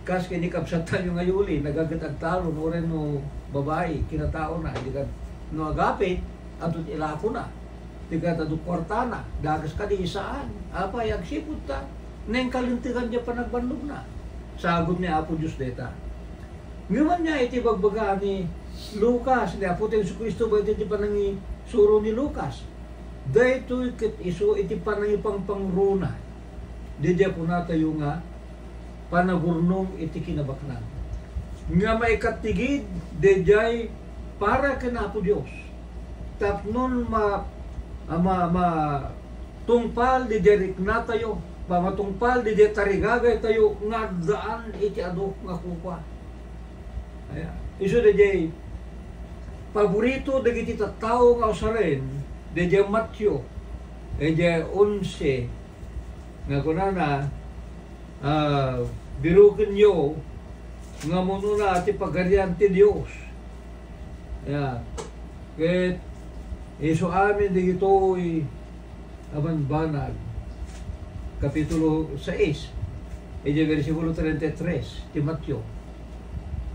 Kas kini kapsatan yung Yuli, nagagat ang talo, no rin no babae, kinatao na, hindi ka no agapit, atut ilako na, hindi ka tadu kwartana, dagas ka di isaan, apay, agsipot ta, neng kalintigan niya panagbanlog na, sagot niya Apo Diyos deta. Ngayon niya iti bagbaga ni Lucas, ni Apo tayo sa Kristo ba iti panangi suro ni Lucas. Dahito ikit iso iti panangi pangpangruna. Didiya po na tayo nga panagurnong iti kinabaknan. Nga maikatigid, diyay para kinapo Diyos. Tapnon tungpal, diyay rikna tayo. Pamatungpal, diyay tarigagay tayo nga daan iti adok nga kupa. Ayan. Iso diyay paborito dagiti tattao nga usarin, diyay Matthew, diyay 11, nga kunana, birukin nyo, nga muna na ati pagarian ti Diyos. Ayan. Kahit iso amin dito aman banag, Kapitulo 6, versikulo 33, ti Matthew.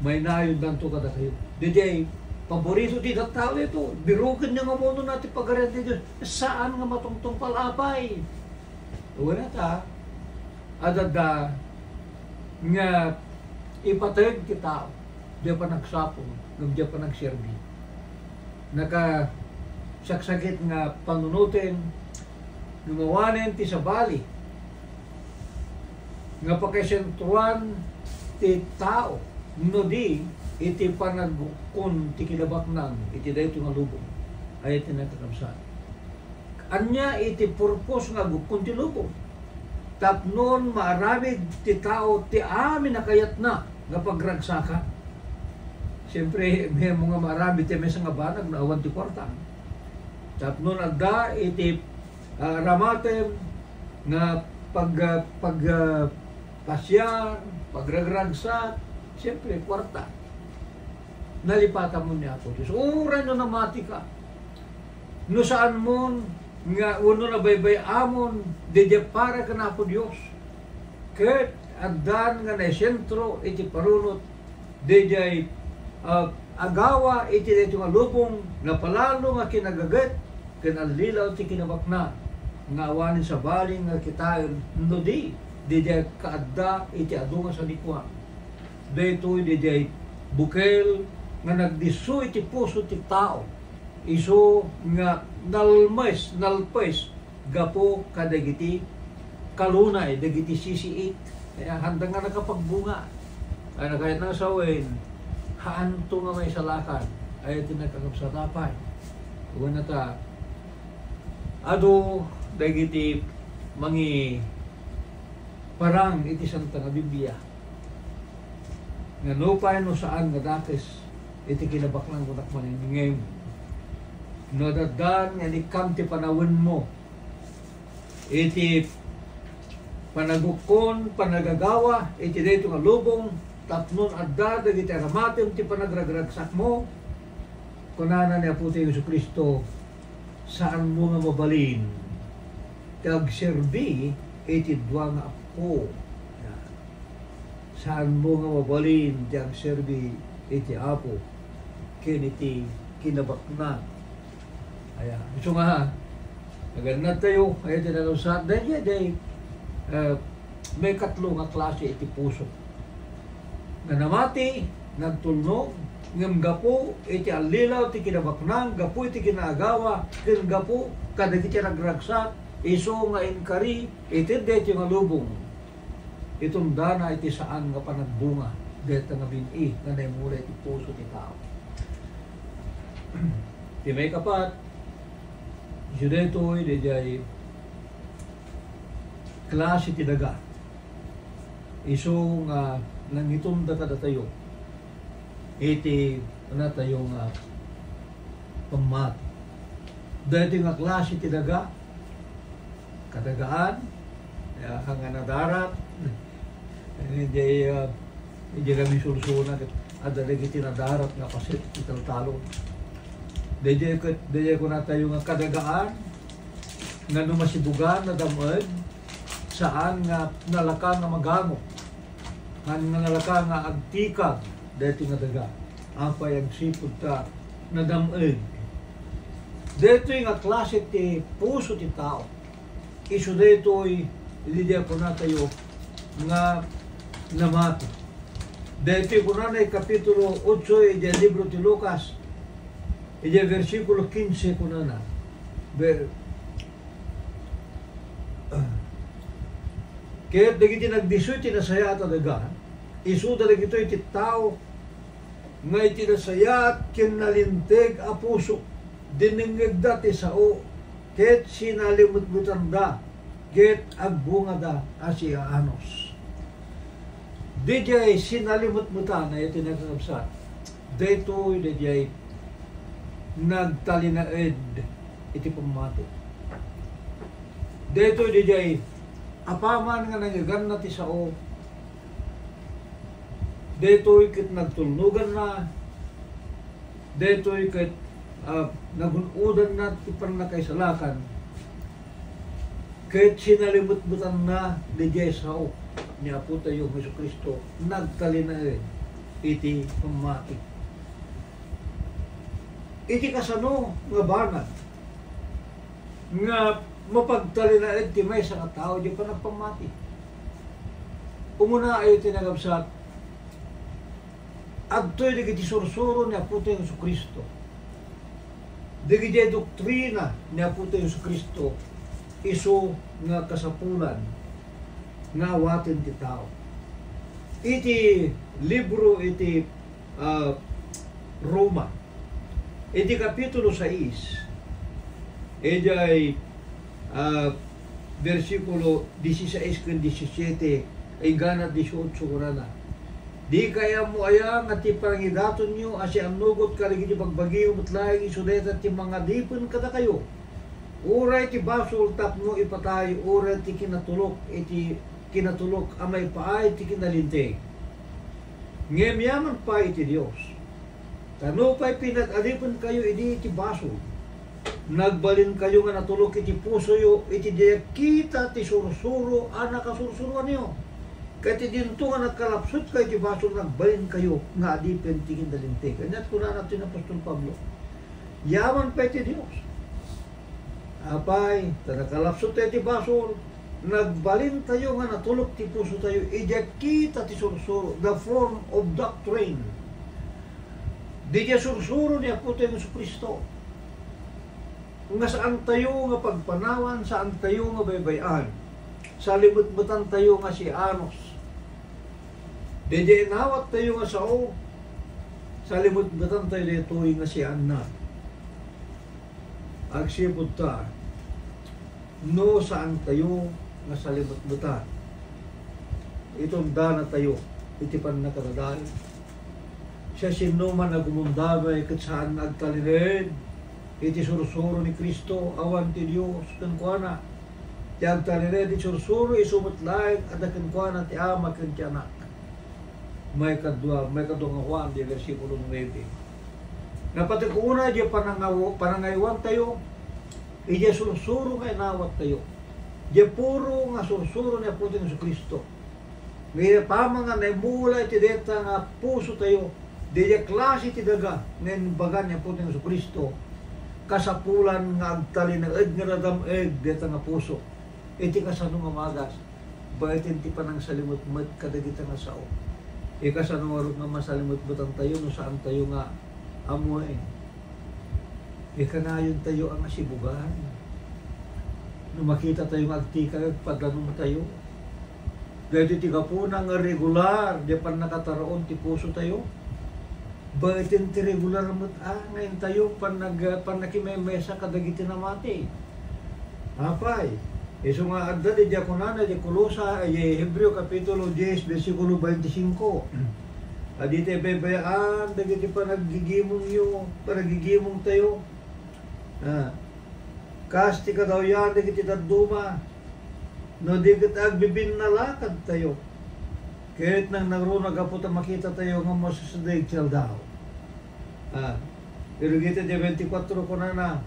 May nayon danto kada kayo. Dijay, paborito di tao ito. Birukin niya nga muna natin pagarian ti Diyos. Saan nga matungtong palapay? Wala ta. Adada nga ipatayag ti tao. Diya pa nagsapong, diya pa nagserbi. Nakasaksakit nga panunutin, gumawanin ti sabali. Nga pakisentruan ti tao. No di, iti panagkun ti kinabaknang, iti dahi ito nga lubong. Ay iti nakakamsan. Anya iti purpose nga gukun ti lubong. Tapnon maaramid ti tao ti amin nakayat na nga pagragsaka. Siyempre, may mga maaramid ti may nga banag na awan ti kwarta. Tapnon agda iti ramatem nga pasyar, pagragragsak, siyempre, kwarta. Nalipatan mo niya ako, Diyos. Uray na namati ka. No saan mo, nga uno na baybay amon, dedya para ka na po Diyos. Kahit agdan nga na sentro, iti parunot, dedya agawa, iti dito nga lubong, na palalo nga kinagagat, kinalilaw ti kinabakna, nga awanin sa baling nga kita, no di, dedya kaadda, iti adunga sa likwa. Dito dijay bukel nga nagdiso iti puso ti tao. Iso nga nalpes gapo kadagiti kalunay dagiti sisiit. Kaya handa nga nakapagbunga. Ay kahit nasawin haanto nga may salakan ay tinakagap sa tapay. Uwan na ta ado dagiti mangi parang iti santa nga Biblia. Nga nupay no saan nga dakes iti kinabaklang kunak maningingim. No dadan nga nikam ti panawin mo. Iti panagukon, panagagawa, iti dito nga lubong, tapnon adda, dagiti ramatem ti panagragragsak mo. Kunana ni Apo tayo Yesu Kristo, saan mo nga mabalin? Kag-serbi, iti dwa nga Apo. Saan mo nga mabalin di ang serbi iti Apo kiniti kinabakna. Ayan. So nga, naganad tayo, ay tinanusat, dahil may katlo nga klase iti puso. Nga namati, nagtulnog, ngam gapo, iti alilaw, iti kinabaknang, gapo iti kinagawa, kin gapo, kadagiti nagragsak, iso nga inkari, iti deti nga lubong. Itong dana iti saan nga panagbunga deta nga bini nga naimula iti puso ti tao. Di may kapat iso detoy dijay klase ti daga. Iso nga nangitom da kada tayo iti na tayo nga pamat. Deti nga klase ti daga kadagaan nga nadarat. Hindi kami sulusunan at dalagiti na darat nga pasit italtalong. Dede ko na tayo nga kadagaan nga numasibugan na damag saan nga nalaka nga magamo nga nalaka nga agtikag deti nga daga apay ang sipod ta na damag. Dito nga klase ti puso ti tao. Iso dito'y lidiya ko na tayo nga namati. Dito kunanay kapitulo 8 iti libro ti Lucas. Iti versikulo 15 kunana. Kaya dagiti nagdisoy tinasaya at adaga, isuda dagito iti tao nga iti nasayat kinalintig a puso diningig dati sao ket sinalimutmutan da ket agbunga da asya anos. Dijay sinalimutmutan na iti nagkakabsat. Dito dijay nagtalinaed iti pamati. Dito dijay apaman nga nagagan ti sao. Deto'y ket nagtulnugan na. Deto'y ket nagunudan na ti panakaisalakan. Ket sinalimutmutan na di sao ni Apo tayo Jesucristo nagtalinaed iti pamati. Iti kasano nga banat nga mapagtalinaed ti may sa katao di pa nagpamati. Umuna ay tinagabsat adtoy digiti sursuro ni Apo tayo Jesucristo. Digiti doktrina ni Apo tayo Jesucristo isu nga kasapulan nga awaten ti tao. Iti libro iti Roma iti kapitulo 6 ijay versikulo 16 ken 17 ay ganat 18 kunana. Di kaya mo ayang at ti parangidaton nyo asi ang nugot kaligiti pagbagiyo mutlayang isudet at ti mga dipon kada kayo. Uray ti basol tapno ipatay, uray ti kinatulok iti kinatulok amay paay ti kinalintig. Ngem yaman pa iti Dios. Tano pa'y pinag-alipon kayo iti basol. Nagbalin kayo nga natulok iti puso yo iti kita ti sursuro anak kasursuruan niyo. Kaya ti dinto nga nagkalapsot kayo iti basol nagbalin kayo nga adipin ti kinalintig. Kanyat ko na natin ang Apostol Pablo. Yaman pa iti Dios. Apay, nakalapsot tayo iti basol. Nagbalin tayo nga natulok ti puso tayo, kita ti sursuro, the form of doctrine. Di niya sursuro niya po tayo ng Jesucristo. Nga saan tayo nga pagpanawan, saan tayo nga baybayan. Sa limutmutan tayo nga si Anos. Di niya inawat tayo nga sao. Sa limutmutan tayo dito nga si Anna. Agsipod ta, no saan tayo nga sa limutmutan. Itong dana tayo, iti pan nakadadal. Siya sinuman na gumundabay kat saan nagtalinid, iti sursuro ni Kristo, awan ti Diyos, kankwana. Ti agtalinid, iti sursuro, isumutlain, at kankwana ti ama, kankyanak. May kadwa nga Juan, di versikulo 9. Napati ko una, di panangaywan tayo, iti sursuro nga inawat tayo. Di puro nga sursuro ni Apo tayo Jesucristo. Ngayon pa mga naimula iti deta nga puso tayo, di klase iti daga, ngayon baga ni Apo tayo Jesucristo, kasapulan nga agtalinaed nga radameg deta nga puso. Iti kasano nga magas, baitin ti panang salimut-mat kadagita nga sao. Kasano nga nga masalimut-matan tayo, no saan tayo nga amuin. Kanayon tayo ang asibugan. Nung makita tayo agtikag, paglanong tayo. Dahil iti kapuna nga regular, di pa nakataroon ti puso tayo. Baitin ti regular mo't ngayon tayo, pan nakimemesa kadagiti na mati. Apay, iso nga adda di diakonana, di Kolosa, ay Hebreo Kapitulo 10, versikulo 25. Adito bebayaan, dagiti pa nagigimong yo, panagigimong tayo. Kasti ka daw yan, di kiti daduma. No, di kita agbibinalakad tayo. Kahit nang nagrunag apo ta makita tayo nga masusuday tiyal daw. Pero kita di 24 ko na.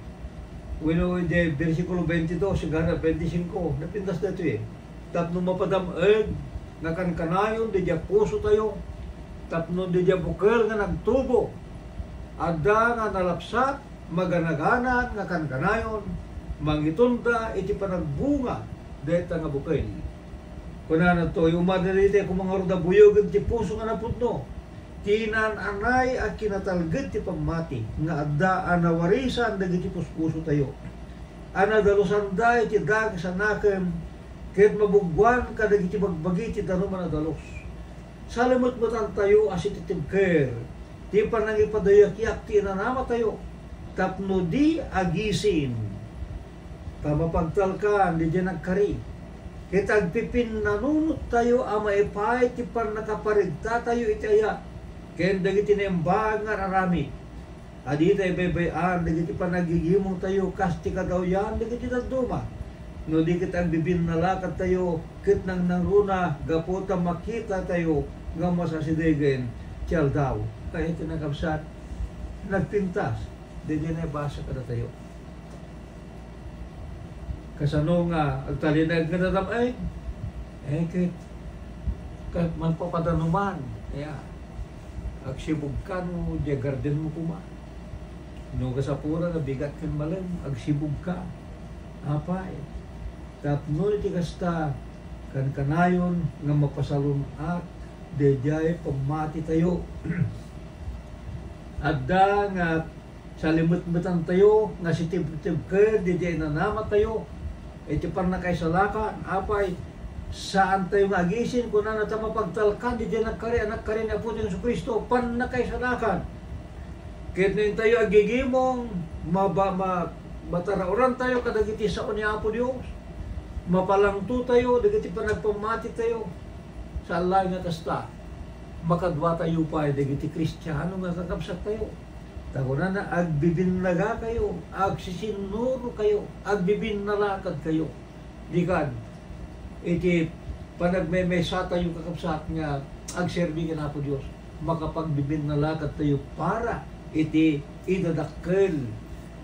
Wino di versikulo 22, sigara 25. Napindas na ito Tapno mapadamag, nakankanayon, di diya puso tayo. Tapno di diya bukal nga nagtubo. Ada nga nalapsat, maganaganan nga kankanayon. Mangitunda iti panagbunga deta nga bukay. Kuna na to, yung umadarite kung mga ruda buyog ti puso nga napudno. Tinan anay at kinatalgad ti pamati, nga adda anawarisan dagiti puspuso tayo. Anadalusan dahi ti dagi sa nakem, kahit mabugwan ka dagiti bagbagi ti danuman adalos. Salimot-mutan tayo as ititibker, ti panangipadayak-yak ti nanama tayo, tapno di agisin. Tamapagtalkan, di dyan nagkari. Kita agpipin nanunot tayo ama ipay ti pan nakaparigta tayo itaya. Ken dagiti nembangan arami. Adi tayo baybayan dagiti panagigimong tayo kasti kadawyan dagiti daduma. No di kita agbibin nalakat tayo kit nang nangruna gaputa makita tayo nga masasidegen tiyal daw. Kaya tinagabsat nagpintas. Di dyan ay basa kada tayo. Kasano nga, agtalinag nga nadamay, kahit man po padanuman, agsibog ka no, di garden mo kuma. No, kasapura na bigat kan malam, agsibog ka. Apay, tapno iti kasta, kan kanayon, nga mapasalun at, dejay pamati tayo. Adda nga, sa limot-mutan tayo, nga si tib-tib ka, dejay nanama tayo, iti par na kay salakan, apay, saan tayo nga agisin, kung na natin mapagtalkan, di dyan nagkari, anak kari na po din sa Kristo, pan na kay salakan. Kahit na tayo agigimong, matarauran tayo, kadagiti sa unya po Diyos, mapalangto tayo, dagiti pa nagpamati tayo, sa Allah nga kasta, makadwa tayo pa, dagiti Kristiyano nga kakabsat tayo. Tagunan na agbibinlaga kayo, agsisinuro kayo, agbibinnalakad kayo. Dikan, iti panagmemesa tayo kakapsat nga agserbi nga po Diyos. Makapagbibinalakad tayo para iti idadakkel.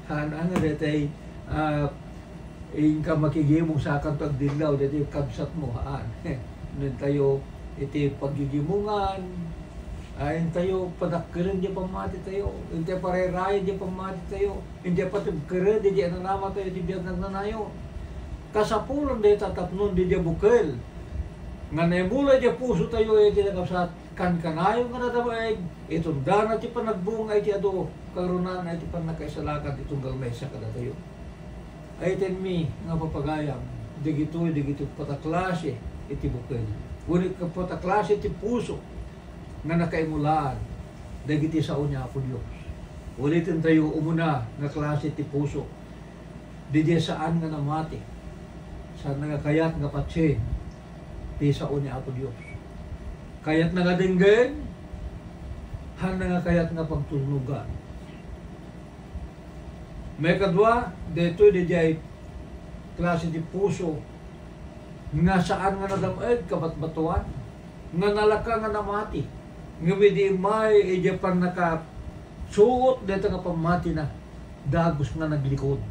Hanang nga detay, ka makigimong sa kantag dilaw, detay kabsat mo haan. Nun tayo, iti pagigimungan, ayon tayo, padakkirin di pamati tayo, hindi parerayan di pamati tayo, hindi patibkirin di nanama tayo, di biyag nagnanayo. Kasapulan di tatapnon di bukil. Nga naimula di puso tayo, di nakapsat kan-kanayo nga nadamaig, itong dana di panagbungay di ado, karunan ay di panakaisalakan itong galmesa kada tayo. Ay tenmi nga papagayam, di gito pataklase iti bukil. Ngunit ka pataklase iti puso, nga nakaimulaan dagiti sa unya po Diyos. Ulitin tayo umuna nga klase ti puso. Di saan nga namati. Saan nga kayat nga patse ti sa unya po Diyos. Kayat nga dinggen, han nga kayat nga pagtulnugan. May kadwa, dito di klase ti puso nga saan nga nadamag kabatbatuan, nga nalaka nga namati. Ngawidi may Japan nakasuot dito nga pamati na dagos nga naglikod.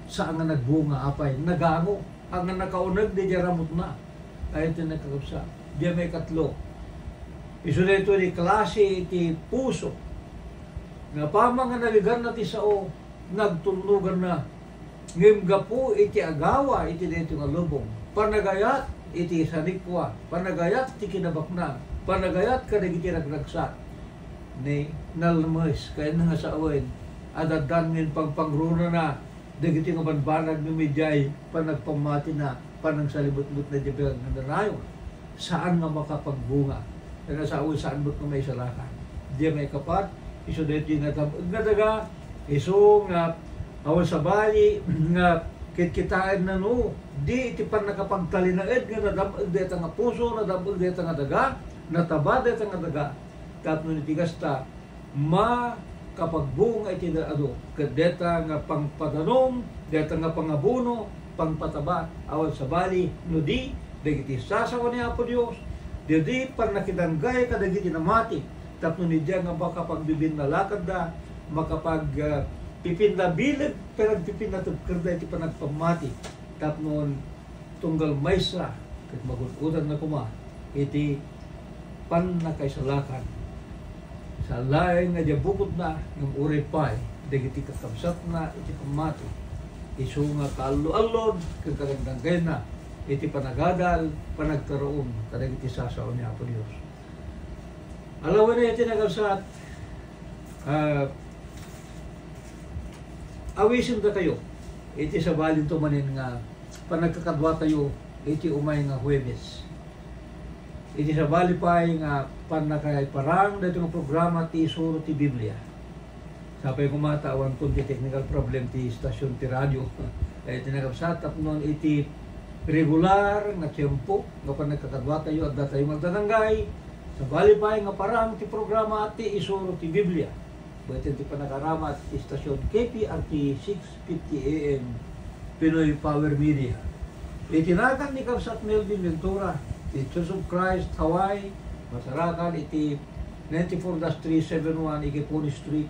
Saan nga nagbunga apay, nagango. Ang nga nakaunag di jaramot na. Ay ito nakakapsa. Diya may katlo. Iso dito di klase iti puso. Nga pama nga naligan na ti sao, nagtulnugan na. Ngimga po iti agawa iti dito nga lubong. Panagayat iti sanikwa. Panagayat iti kinabakna. Panagayat ka na giti nagragsak ni nalmas kaya na nga sa awin adadangin pagpangruna na dagiti nga banbanag ni Medjay panagpamati na panang salibot-but na dibag na nanayon saan nga makapagbunga kaya sa awin saan but nga may salakan di may kapat iso dito nga daga iso nga awal sa bali nga kitkitaan na no di iti pan nakapagtalinaed nga nadamag dito nga puso nadamag dito nga daga nataba dito nga daga, tapno nitigas ta, makapagbunga iti ado, kadeta nga pangpadanom, deta nga pangabuno, pangpataba, awal sa bali, no di, dagiti sasawa niya po Diyos, di pan nakidanggay kadagiti namati, tapno nidya nga makapagbibin na lakad da, makapagpipindabilag, pero pipindatagkarda iti panagpamati, tapno tunggal maysa, kat magutudan na kuma, iti pan na kay salakan. Sa lain nga bukod na ng uripay, dagiti kakabsat na iti pamati. Isu nga kaallo-allod, kagkaragdanggay na, iti panagadal, panagkaroon, kadag iti sasaon niya po Diyos. Alawan na iti nagabsat, awisin ka kayo, iti sa balin tumanin nga, panagkakadwa tayo, iti umay nga Huwebes. Iti sa bali pa nga panakay parang dito ng programa ti isuro ti Biblia. Sapay kumatawan kung ti technical problem ti stasyon ti radio. Kaya tinagabsat at noon iti regular na tiyempo nga panagkakadwa tayo at datayo magtananggay sa bali pa nga parang ti programa ti isuro ti Biblia. Buhatin ti panakarama at ti stasyon KPRT 650 AM Pinoy Power Media. Itinagan ni Kabsat Melvin Ventura, the Church of Christ, Hawaii, Masarakan, iti 94-371 Ikipuni Street,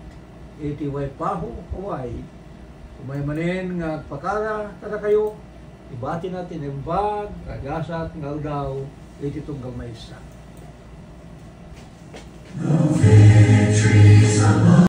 iti Waipahu, Hawaii. Kumay manin nga pakara, kada kayo, ibati natin ang bag, ragasat, ngaldaw, iti tunggal maysa.